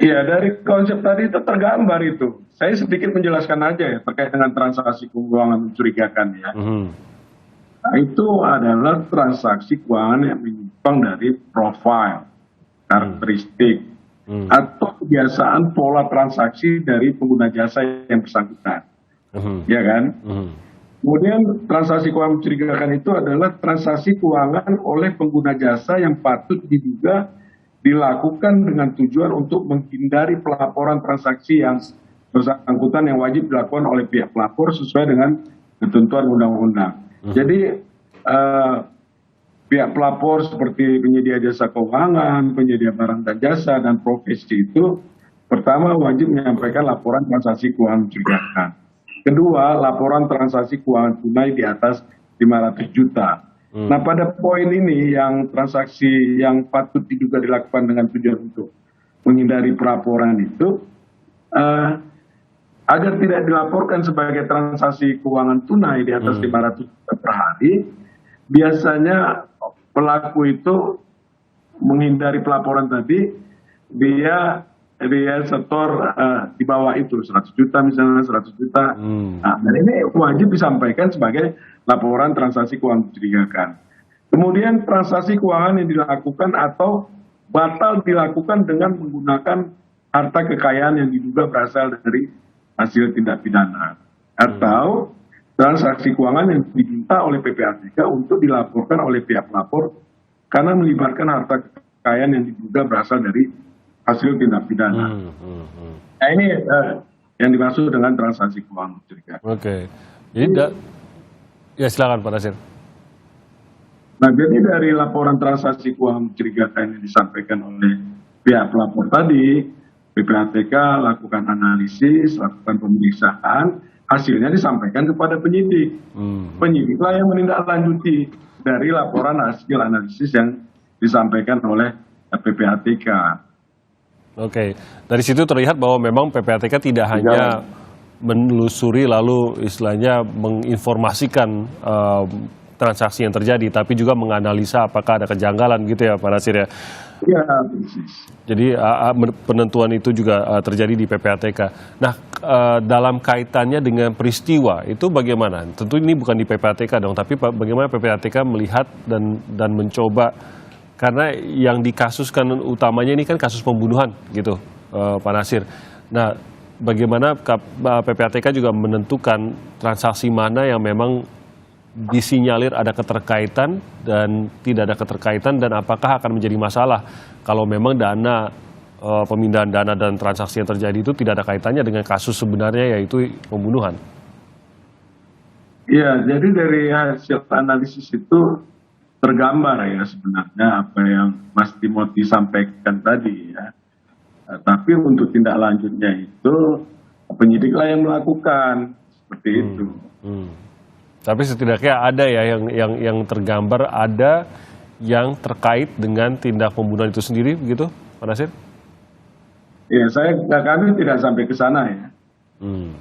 Iya, dari konsep tadi itu tergambar itu. Saya sedikit menjelaskan aja ya terkait dengan transaksi keuangan mencurigakan ya. Mhm. Nah, itu adalah transaksi keuangan yang menyimpang dari profil, Mhm. karakteristik, Mhm. atau kebiasaan pola transaksi dari pengguna jasa yang bersangkutan. Mhm. Ya kan? Mhm. Kemudian transaksi keuangan mencurigakan itu adalah transaksi keuangan oleh pengguna jasa yang patut diduga dilakukan dengan tujuan untuk menghindari pelaporan transaksi yang bersangkutan yang wajib dilakukan oleh pihak pelapor sesuai dengan ketentuan undang-undang. Mhm. Jadi eh, pihak pelapor seperti penyedia jasa keuangan, penyedia barang dan jasa, dan profesi itu pertama wajib menyampaikan laporan transaksi keuangan mencurigakan. Kedua, laporan transaksi keuangan tunai di atas 500 juta. Mhm. Nah, pada poin ini yang transaksi yang patut diduga dilakukan dengan tujuan untuk menghindari pelaporan itu, eh, agar tidak dilaporkan sebagai transaksi keuangan tunai di atas Mhm. 500 juta per hari, biasanya pelaku itu menghindari pelaporan tadi, dia dia setor di bawah itu 100 juta misalnya 100 juta. Mhm. Nah, dan ini wajib disampaikan sebagai laporan transaksi keuangan mencurigakan. Kemudian transaksi keuangan yang dilakukan atau batal dilakukan dengan menggunakan harta kekayaan yang diduga berasal dari hasil tindak pidana Mhm. atau transaksi keuangan yang diminta oleh PPATK untuk dilaporkan oleh pihak pelapor karena melibatkan harta kekayaan yang diduga berasal dari hasil tindak pidana. Mhm. Mhm. Nah ini yang dimaksud dengan transaksi keuangan mencurigakan. Oke. Jadi ya silakan Pak Nasir. Nah, jadi dari laporan transaksi keuangan mencurigakan yang disampaikan oleh pihak pelapor tadi, PPATK lakukan analisis, lakukan pemeriksaan, hasilnya disampaikan kepada penyidik. Mhm. Penyidiklah yang menindaklanjuti dari laporan hasil analisis yang disampaikan oleh PPATK. Oke, dari situ terlihat bahwa memang PPATK tidak hanya menelusuri lalu istilahnya menginformasikan transaksi yang terjadi, tapi juga menganalisa apakah ada kejanggalan gitu ya Pak Nasir ya. Iya, persis. Jadi penentuan itu juga terjadi di PPATK. Nah, dalam kaitannya dengan peristiwa itu bagaimana? Tentu ini bukan di PPATK dong, tapi bagaimana PPATK melihat dan mencoba, karena yang dikasuskan utamanya ini kan kasus pembunuhan gitu, Pak Nasir. Nah, bagaimana PPATK juga menentukan transaksi mana yang memang disinyalir ada keterkaitan dan tidak ada keterkaitan, dan apakah akan menjadi masalah kalau memang dana pemindahan dana dan transaksi yang terjadi itu tidak ada kaitannya dengan kasus sebenarnya yaitu pembunuhan. Iya, jadi dari hasil analisis itu tergambar ya sebenarnya apa yang Mas Timothy sampaikan tadi ya. Tapi untuk tindak lanjutnya itu penyidiklah yang melakukan seperti Hmm. itu. Hmm. Tapi setidaknya ada ya yang tergambar, ada yang terkait dengan tindak pembunuhan itu sendiri begitu, Pak Nasir? Ya, kami tidak sampai ke sana ya. Hmm.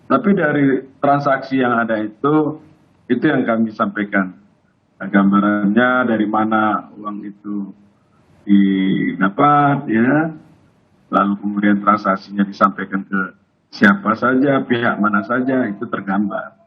Tapi dari transaksi yang ada itu yang kami sampaikan. Nah, gambarannya dari mana uang itu didapat ya, lalu kemudian transaksinya disampaikan ke siapa saja, pihak mana saja, itu tergambar.